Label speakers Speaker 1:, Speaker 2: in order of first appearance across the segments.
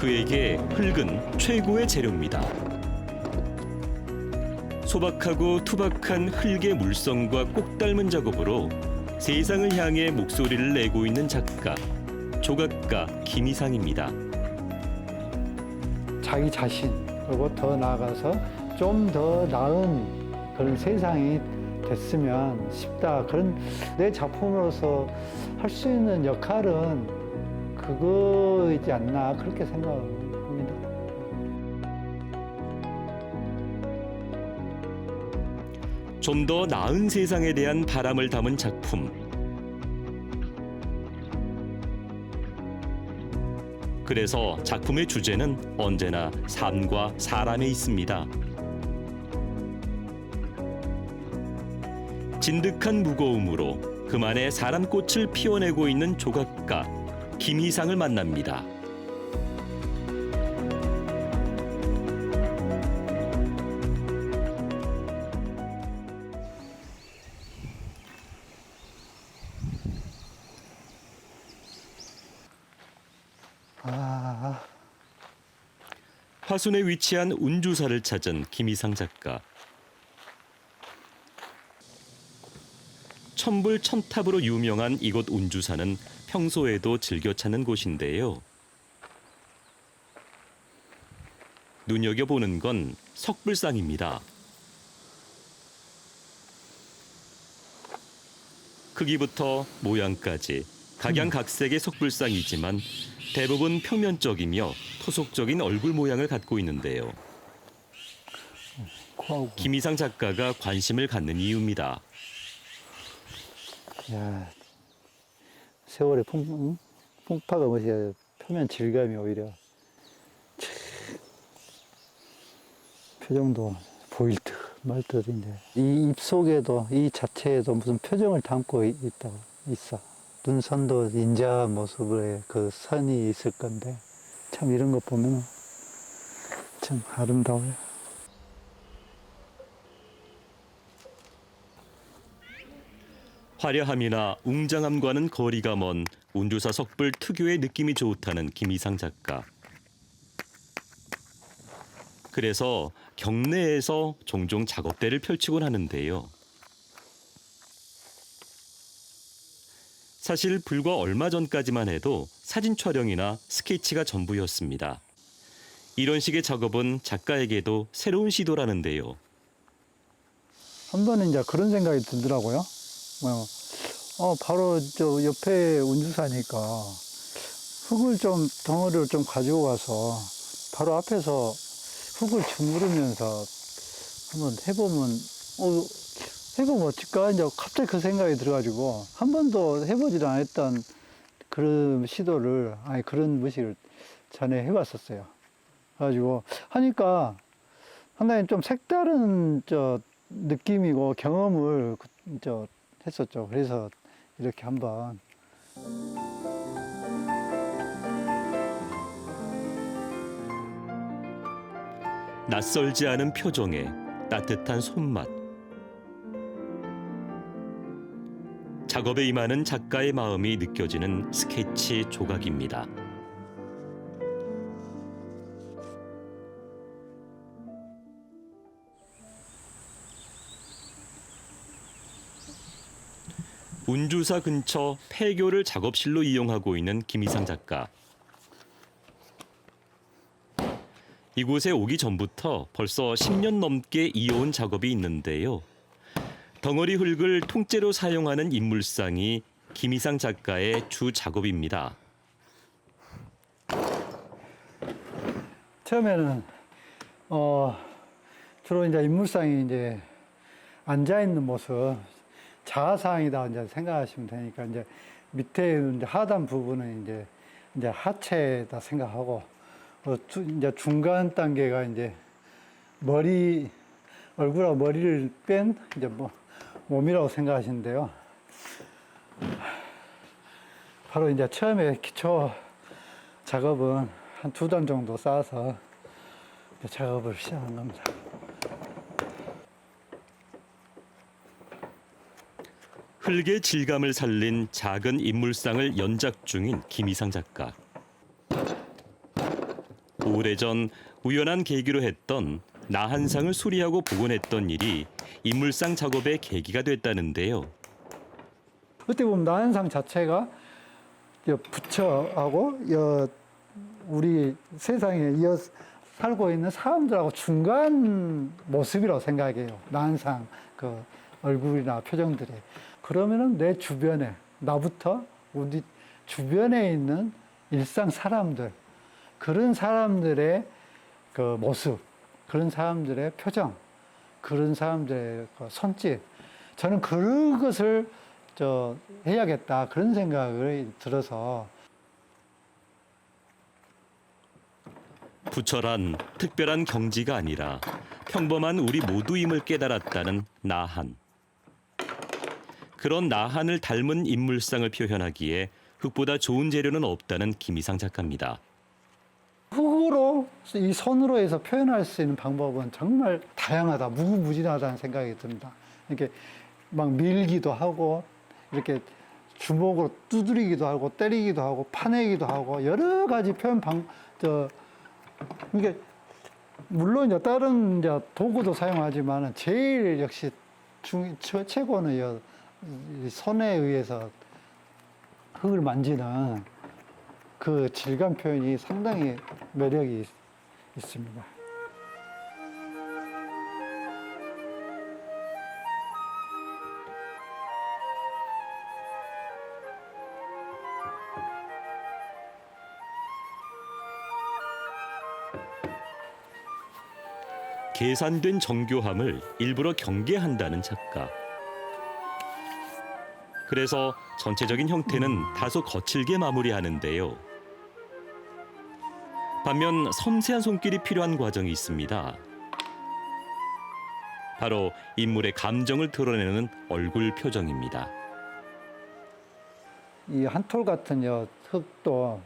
Speaker 1: 그에게 흙은 최고의 재료입니다. 소박하고 투박한 흙의 물성과 꼭 닮은 작업으로 세상을 향해 목소리를 내고 있는 작가, 조각가 김이상입니다.
Speaker 2: 자기 자신 그리고 더 나아가서 좀 더 나은 그런 세상이 됐으면 싶다. 그런 내 작품으로서 할 수 있는 역할은 그거이지 않나 그렇게 생각합니다.
Speaker 1: 좀 더 나은 세상에 대한 바람을 담은 작품. 그래서 작품의 주제는 언제나 삶과 사람에 있습니다. 진득한 무거움으로 그만의 사람꽃을 피워내고 있는 조각가 김이상을 만납니다. 화순에 위치한 운주사를 찾은 김이상 작가. 천불천탑으로 유명한 이곳 운주사는 평소에도 즐겨 찾는 곳인데요. 눈여겨보는 건 석불상입니다. 크기부터 모양까지 각양각색의 석불상이지만 대부분 평면적이며 토속적인 얼굴 모양을 갖고 있는데요. 김이상 작가가 관심을 갖는 이유입니다.
Speaker 2: 야, 세월의 풍파가 뭐지? 표면 질감이 오히려 표정도 보일 듯 말 듯 이제 이 입 속에도 이 자체에도 무슨 표정을 담고 있어. 눈선도 인자한 모습의 그 선이 있을 건데 참 이런 거 보면 참 아름다워요.
Speaker 1: 화려함이나 웅장함과는 거리가 먼 운주사 석불 특유의 느낌이 좋다는 김이상 작가. 그래서 경내에서 종종 작업대를 펼치곤 하는데요. 사실 불과 얼마 전까지만 해도 사진 촬영이나 스케치가 전부였습니다. 이런 식의 작업은 작가에게도 새로운 시도라는데요.
Speaker 2: 한 번은 이제 그런 생각이 들더라고요. 바로 저 옆에 운주사니까 흙을 좀 덩어리를 좀 가지고 가서 바로 앞에서 흙을 주무르면서 한번 해보면 어떨까? 이제 갑자기 그 생각이 들어가지고 한 번도 해보지도 않았던 그런 시도를, 그런 무식을 전에 해봤었어요. 그래가지고 하니까 상당히 좀 색다른 느낌이고 경험을 했었죠. 그래서 이렇게 한번.
Speaker 1: 낯설지 않은 표정에 따뜻한 손맛. 작업에 임하는 작가의 마음이 느껴지는 스케치 조각입니다. 운주사 근처 폐교를 작업실로 이용하고 있는 김이상 작가. 이곳에 오기 전부터 벌써 10년 넘게 이어온 작업이 있는데요. 덩어리 흙을 통째로 사용하는 인물상이 김이상 작가의 주 작업입니다.
Speaker 2: 처음에는 주로 이제 인물상이 이제 앉아 있는 모습, 자아상이다 이제 생각하시면 되니까 이제 밑에 이제 하단 부분은 이제 하체다 생각하고 이제 중간 단계가 이제 얼굴하고 머리를 뺀 이제 몸이라고 생각하시는데요. 바로 이제 처음에 기초 작업은 한 2단 정도 쌓아서 작업을 시작한 겁니다.
Speaker 1: 흙의 질감을 살린 작은 인물상을 연작 중인 김이상 작가. 오래전 우연한 계기로 했던 나한상을 수리하고 복원했던 일이 인물상 작업의 계기가 됐다는데요.
Speaker 2: 그때 보면 나한상 자체가 부처하고 우리 세상에 살고 있는 사람들하고 중간 모습이라고 생각해요. 나한상 그 얼굴이나 표정들이. 그러면은 내 주변에 나부터 우리 주변에 있는 일상 사람들, 그런 사람들의 그 모습, 그런 사람들의 표정, 그런 사람들의 그 손짓, 저는 그것을 해야겠다 그런 생각을 들어서.
Speaker 1: 부처란 특별한 경지가 아니라 평범한 우리 모두임을 깨달았다는 나한. 그런 나한을 닮은 인물상을 표현하기에 흙보다 좋은 재료는 없다는 김희상 작가입니다.
Speaker 2: 흙으로 이 손으로 해서 표현할 수 있는 방법은 정말 다양하다, 무궁무진하다는 생각이 듭니다. 이렇게 막 밀기도 하고 이렇게 주먹으로 두드리기도 하고 때리기도 하고 파내기도 하고 여러 가지 표현 이게 물론 이제 다른 이제 도구도 사용하지만 제일 역시 최고는 이 손에 의해서 흙을 만지는 그 질감 표현이 상당히 매력이 있습니다.
Speaker 1: 계산된 정교함을 일부러 경계한다는 작가. 그래서 전체적인 형태는 다소 거칠게 마무리하는데요. 반면 섬세한 손길이 필요한 과정이 있습니다. 바로 인물의 감정을 드러내는 얼굴 표정입니다.
Speaker 2: 이 한톨 같은 흙도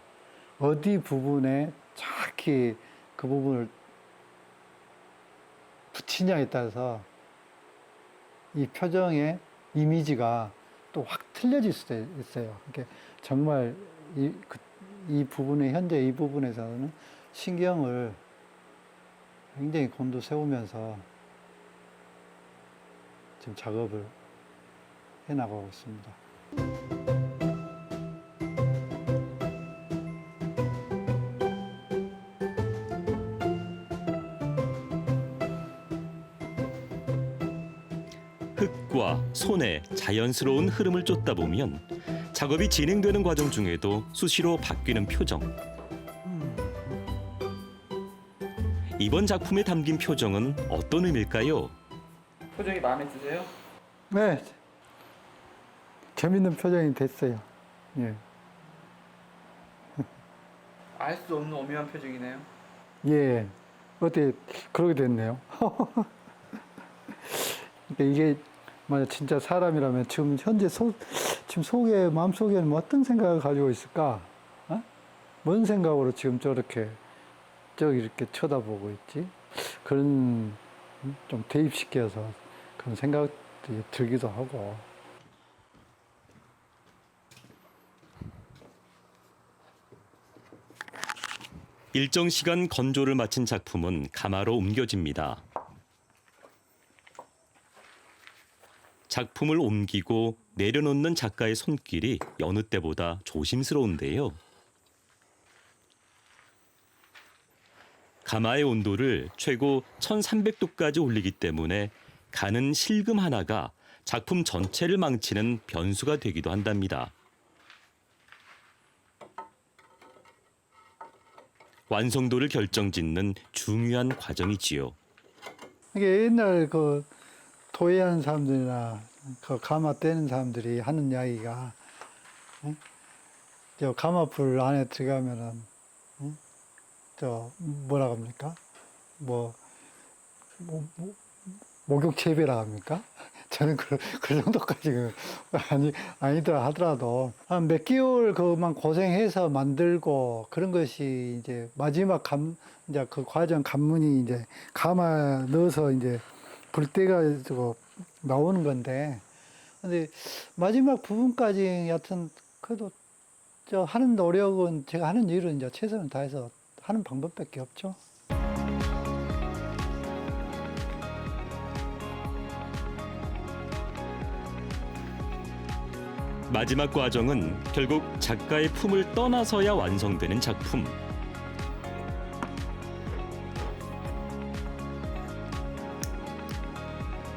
Speaker 2: 어디 부분에 정확히 그 부분을 붙이냐에 따라서 이 표정의 이미지가 또 확 틀려질 수도 있어요. 이렇게 정말 이 부분에 현재 이 부분에서는 신경을 굉장히 곤두세우면서 지금 작업을 해나가고 있습니다.
Speaker 1: 흙과 손의 자연스러운 흐름을 쫓다 보면 작업이 진행되는 과정 중에도 수시로 바뀌는 표정. 이번 작품에 담긴 표정은 어떤 의미일까요?
Speaker 3: 표정이 마음에 드세요?
Speaker 2: 네, 재밌는 표정이 됐어요. 예.
Speaker 3: 알 수 없는 오묘한 표정이네요.
Speaker 2: 예, 어떻게 그러게 됐네요. 그러니까 이게 만약 진짜 사람이라면 지금 현재 지금 마음속에는 어떤 생각을 가지고 있을까? 어? 뭔 생각으로 지금 저렇게 이렇게 쳐다보고 있지? 그런 좀 대입시켜서 그런 생각이 들기도 하고.
Speaker 1: 일정 시간 건조를 마친 작품은 가마로 옮겨집니다. 작품을 옮기고 내려놓는 작가의 손길이 여느 때보다 조심스러운데요. 가마의 온도를 최고 1300도까지 올리기 때문에 가는 실금 하나가 작품 전체를 망치는 변수가 되기도 한답니다. 완성도를 결정짓는 중요한 과정이지요.
Speaker 2: 이게 옛날 그 도예하는 사람들이나 그 가마 떼는 사람들이 하는 이야기가, 저 가마불 안에 들어가면은 저 뭐라 합니까? 목욕 재배라 합니까? 저는 그 정도까지 아니더라 하더라도 한 몇 개월 그만 고생해서 만들고 그런 것이 이제 마지막 이제 그 과정 관문이 이제 가마 넣어서 이제 불 때가 나오는 건데, 근데 마지막 부분까지 여하튼 그래도 저 하는 노력은 제가 하는 일은 이제 최선을 다해서 하는 방법밖에 없죠.
Speaker 1: 마지막 과정은 결국 작가의 품을 떠나서야 완성되는 작품.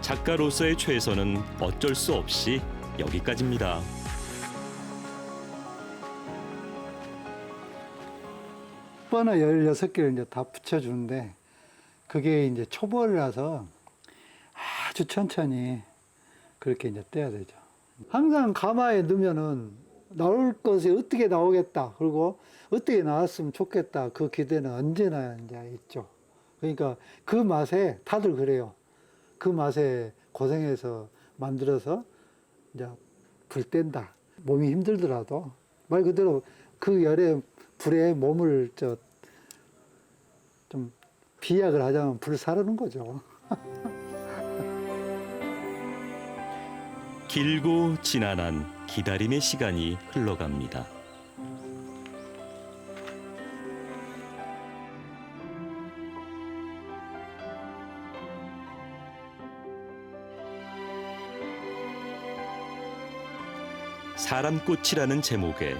Speaker 1: 작가로서의 최선은 어쩔 수 없이 여기까지입니다.
Speaker 2: 버너 16개를 이제 다 붙여주는데 그게 이제 초벌이라서 아주 천천히 그렇게 이제 떼야 되죠. 항상 가마에 넣으면은 나올 것이 어떻게 나오겠다. 그리고 어떻게 나왔으면 좋겠다. 그 기대는 언제나 이제 있죠. 그러니까 그 맛에 다들 그래요. 그 맛에 고생해서 만들어서 이제 불 뗀다. 몸이 힘들더라도 말 그대로 그 열에 불에 몸을 좀 비약을 하자면 불사르는 거죠.
Speaker 1: 길고 지난한 기다림의 시간이 흘러갑니다. 사람꽃이라는 제목에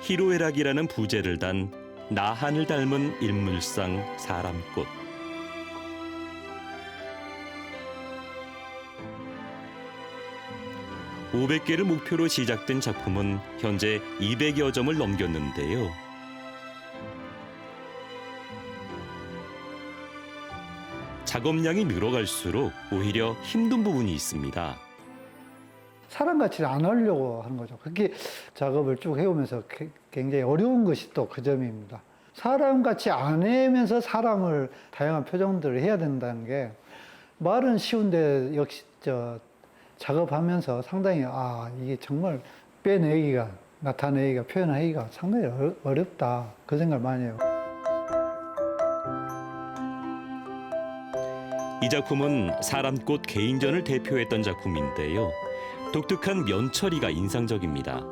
Speaker 1: 희로애락이라는 부제를 단 나한을 닮은 일물상 사람꽃. (500개를) 목표로 시작된 작품은 현재 200여 점을 넘겼는데요. 작업량이 늘어갈수록 오히려 힘든 부분이 있습니다.
Speaker 2: 사람같이 안 하려고 하는 거죠. 그게 작업을 쭉 해오면서 굉장히 어려운 것이 또 그 점입니다. 사람같이 안 해면서 사람을 다양한 표정들을 해야 된다는 게 말은 쉬운데 역시 작업하면서 상당히 이게 정말 빼내기가 나타내기가 표현하기가 상당히 어렵다 그 생각을 많이 해요.
Speaker 1: 이 작품은 사람꽃 개인전을 대표했던 작품인데요. 독특한 면처리가 인상적입니다.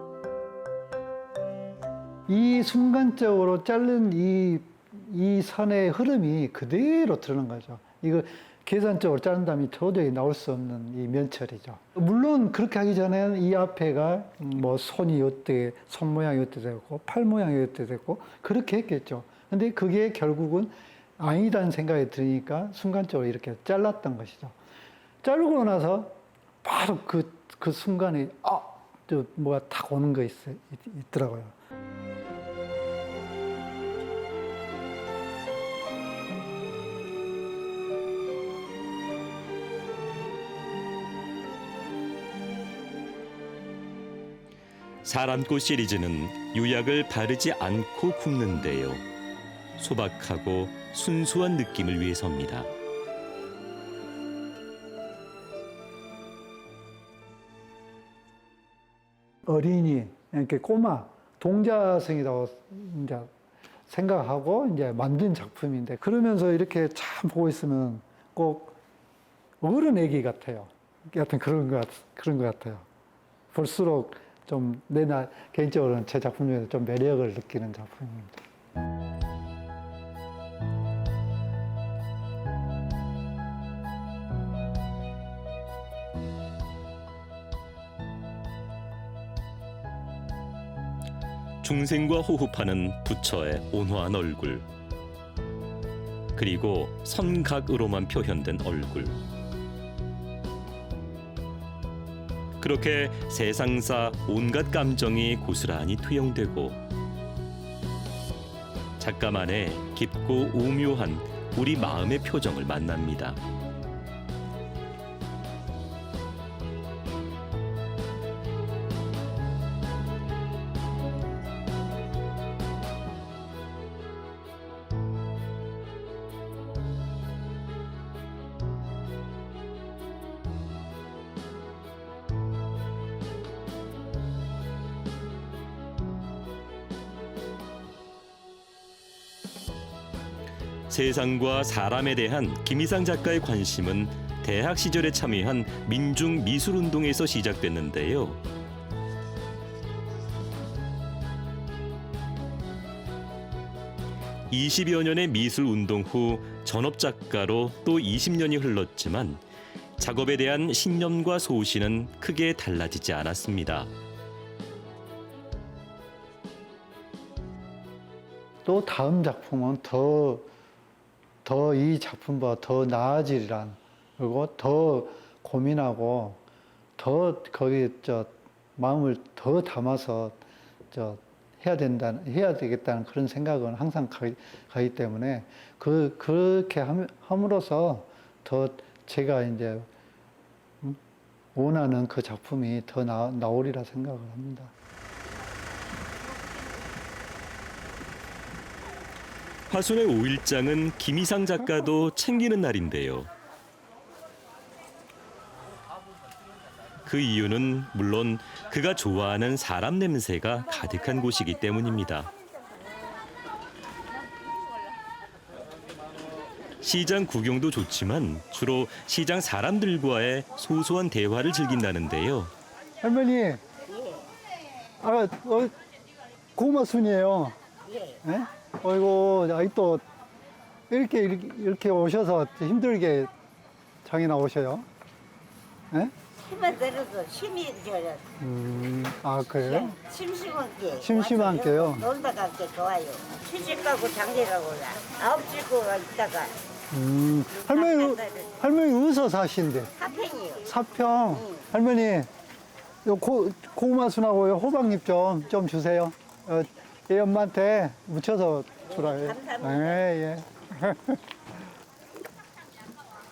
Speaker 2: 이 순간적으로 자른 이 선의 흐름이 그대로 드러난 거죠. 이거 계산적으로 자른다면 도저히 나올 수 없는 이 면처리죠. 물론 그렇게 하기 전에는 이 앞에가 뭐 손이 이때, 손 모양이 이때 됐고, 팔 모양이 이때 됐고, 그렇게 했겠죠. 근데 그게 결국은 아니다는 생각이 드니까 순간적으로 이렇게 잘랐던 것이죠. 자르고 나서 바로 그 순간에 뭐가 탁 오는 거 있더라고요.
Speaker 1: 사람꽃 시리즈는 유약을 바르지 않고 굽는데요. 소박하고 순수한 느낌을 위해서입니다.
Speaker 2: 어린이, 이렇게 꼬마, 동자성이라고 이제 생각하고 이제 만든 작품인데 그러면서 이렇게 참 보고 있으면 꼭 어른 애기 같아요. 하여튼 그런 것 같아요. 볼수록 좀 개인적으로는 제 작품 중에서 좀 매력을 느끼는 작품입니다.
Speaker 1: 중생과 호흡하는 부처의 온화한 얼굴, 그리고 선각으로만 표현된 얼굴. 그렇게 세상사 온갖 감정이 고스란히 투영되고 작가만의 깊고 오묘한 우리 마음의 표정을 만납니다. 세상과 사람에 대한 김이상 작가의 관심은 대학 시절에 참여한 민중미술운동에서 시작됐는데요. 20여 년의 미술 운동 후 전업 작가로 또 20년이 흘렀지만 작업에 대한 신념과 소신은 크게 달라지지 않았습니다.
Speaker 2: 또 다음 작품은 더 이 작품보다 더 나아지리란, 그리고 더 고민하고 더 거기 마음을 더 담아서 해야 되겠다는 그런 생각은 항상 가기 때문에 그렇게 함으로써 더 제가 이제 원하는 그 작품이 더 나오리라 생각을 합니다.
Speaker 1: 화순의 5일장은 김희상 작가도 챙기는 날인데요. 그 이유는 물론 그가 좋아하는 사람 냄새가 가득한 곳이기 때문입니다. 시장 구경도 좋지만 주로 시장 사람들과의 소소한 대화를 즐긴다는데요.
Speaker 2: 할머니, 고마순이에요. 예? 어이구, 아직도 이렇게 오셔서 힘들게 장이나 오셔요. 예?
Speaker 4: 힘을 들어도 힘이 들어.
Speaker 2: 그래요?
Speaker 4: 심심한게.
Speaker 2: 심심한 게요?
Speaker 4: 놀다 갈게 좋아요. 시집 가고 장기 가고 9시고 있다가
Speaker 2: 할머니 어디서 사신대?
Speaker 4: 사팽이요.
Speaker 2: 사평.
Speaker 4: 응.
Speaker 2: 할머니, 요 고구마순하고 요 호박잎 좀 주세요. 얘 엄마한테 묻혀서 주라요.
Speaker 4: 감사합니다.
Speaker 2: 예.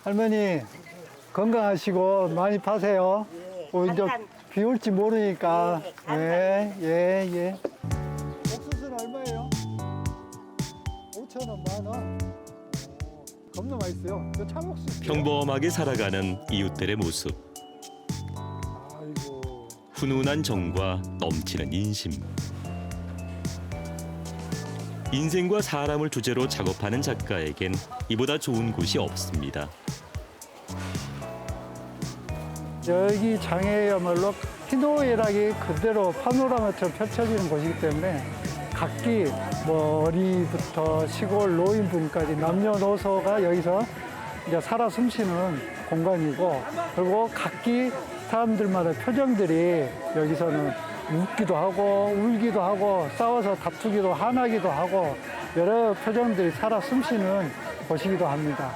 Speaker 2: 할머니, 건강하시고 많이 파세요.
Speaker 4: 예,
Speaker 2: 이제 비 올지 모르니까.
Speaker 4: 예,
Speaker 2: 예. 옥수수는 얼마예요? 5,000원, 10,000원. 겁나 맛있어요. 이거 참옥수수.
Speaker 1: 평범하게 살아가는 이웃들의 모습.
Speaker 2: 아이고.
Speaker 1: 훈훈한 정과 넘치는 인심. 인생과 사람을 주제로 작업하는 작가에겐 이보다 좋은 곳이 없습니다.
Speaker 2: 여기 장애야말로 희노애락이 그대로 파노라마처럼 펼쳐지는 곳이기 때문에 각기 어리부터 시골 노인분까지 남녀노소가 여기서 이제 살아 숨쉬는 공간이고, 그리고 각기 사람들마다 표정들이 여기서는 웃기도 하고 울기도 하고 싸워서 다투기도 화나기도 하고 여러 표정들이 살아 숨쉬는 곳이기도 합니다.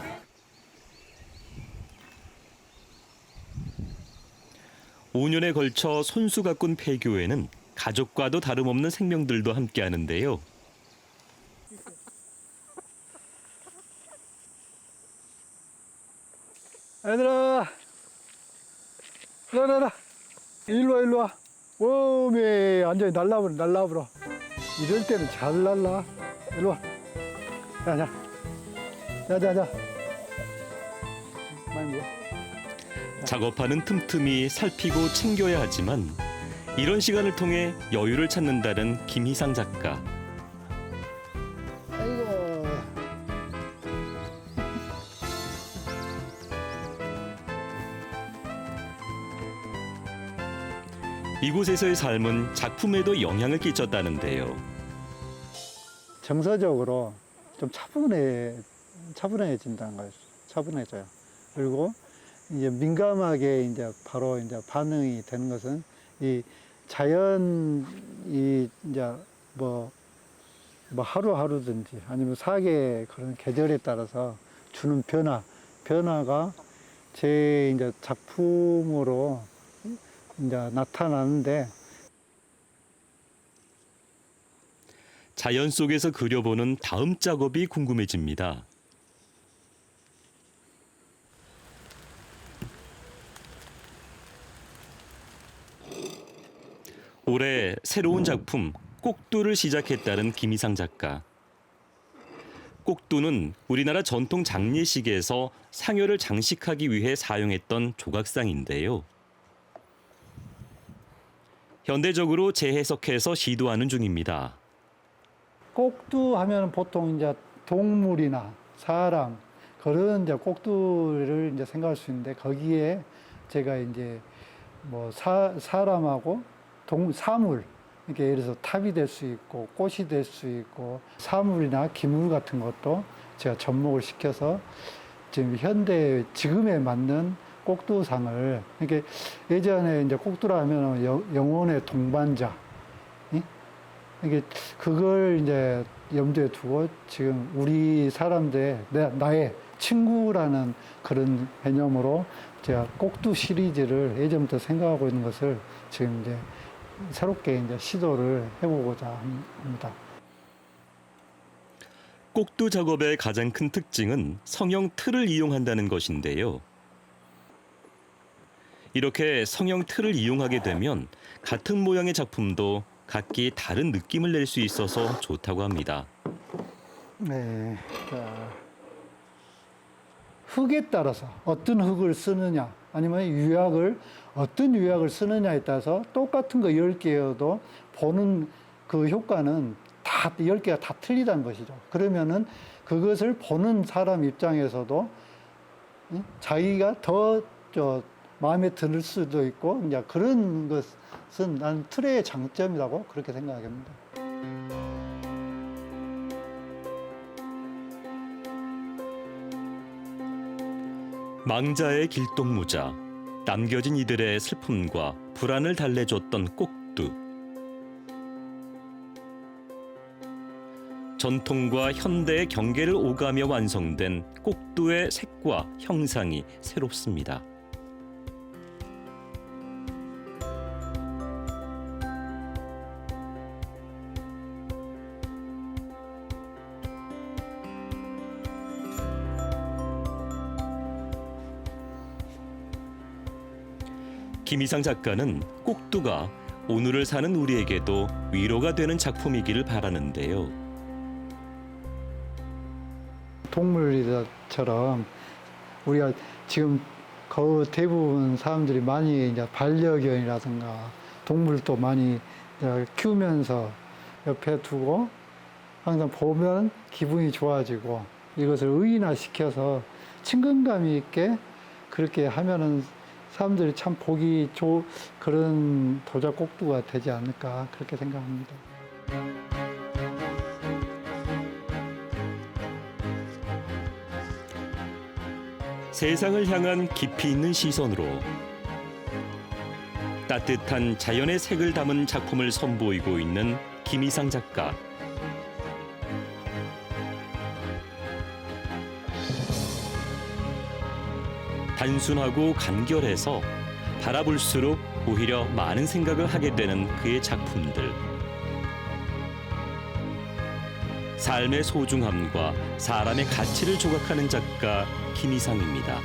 Speaker 1: 오 년에 걸쳐 손수 가꾼 폐교에는 가족과도 다름없는 생명들도 함께하는데요.
Speaker 2: 얘들아, 일어나라. 일로 와. 오메, 완전히 날라버려. 이럴 때는 잘 날라. 일로 와. 자. 많이 먹어.
Speaker 1: 작업하는 틈틈이 살피고 챙겨야 하지만 이런 시간을 통해 여유를 찾는다는 김희상 작가.
Speaker 2: 아이고.
Speaker 1: 이곳에서의 삶은 작품에도 영향을 끼쳤다는데요.
Speaker 2: 정서적으로 좀 차분해진다는 거예요. 차분해져요. 그리고 이제 민감하게 이제 바로 이제 반응이 되는 것은 이 자연이 이제 뭐 하루하루든지 아니면 사계 그런 계절에 따라서 주는 변화가 제 이제 작품으로 이제 나타나는데,
Speaker 1: 자연 속에서 그려보는 다음 작업이 궁금해집니다. 올해 새로운 작품 꼭두를 시작했다는 김희상 작가. 꼭두는 우리나라 전통 장례식에서 상여를 장식하기 위해 사용했던 조각상인데요. 현대적으로 재해석해서 시도하는 중입니다.
Speaker 2: 꼭두 하면 보통 이제 동물이나 사람 그런 이제 꼭두를 이제 생각할 수 있는데, 거기에 제가 이제 사람하고 사물 이게 예를 들어서 탑이 될 수 있고 꽃이 될 수 있고 사물이나 기물 같은 것도 제가 접목을 시켜서 지금 현대 지금에 맞는 꼭두상을 이렇게 예전에 이제 꼭두라 하면 영혼의 동반자 이게 그걸 이제 염두에 두고 지금 우리 사람들의 나의 친구라는 그런 개념으로 제가 꼭두 시리즈를 예전부터 생각하고 있는 것을 지금 이제 새롭게 이제 시도를 해보고자 합니다.
Speaker 1: 꼭두 작업의 가장 큰 특징은 성형 틀을 이용한다는 것인데요. 이렇게 성형 틀을 이용하게 되면 같은 모양의 작품도 각기 다른 느낌을 낼 수 있어서 좋다고 합니다.
Speaker 2: 네. 자, 흙에 따라서 어떤 흙을 쓰느냐 아니면 어떤 유약을 쓰느냐에 따라서 똑같은 거 10개여도 보는 그 효과는 다 10개가 다 틀리다는 것이죠. 그러면은 그것을 보는 사람 입장에서도 자기가 더 마음에 들 수도 있고 이제 그런 것은 난 틀의 장점이라고 그렇게 생각합니다.
Speaker 1: 망자의 길동무자, 남겨진 이들의 슬픔과 불안을 달래줬던 꼭두. 전통과 현대의 경계를 오가며 완성된 꼭두의 색과 형상이 새롭습니다. 김희상 작가는 꼭두가 오늘을 사는 우리에게도 위로가 되는 작품이기를 바라는데요.
Speaker 2: 동물들처럼 우리가 지금 거의 대부분 사람들이 많이 이제 반려견이라든가 동물도 많이 이제 키우면서 옆에 두고 항상 보면 기분이 좋아지고 이것을 의인화시켜서 친근감이 있게 그렇게 하면은 사람들이 참 보기 좋은 그런 도자 꼭두가 되지 않을까 그렇게 생각합니다.
Speaker 1: 세상을 향한 깊이 있는 시선으로 따뜻한 자연의 색을 담은 작품을 선보이고 있는 김희상 작가. 단순하고 간결해서 바라볼수록 오히려 많은 생각을 하게 되는 그의 작품들. 삶의 소중함과 사람의 가치를 조각하는 작가 김희상입니다.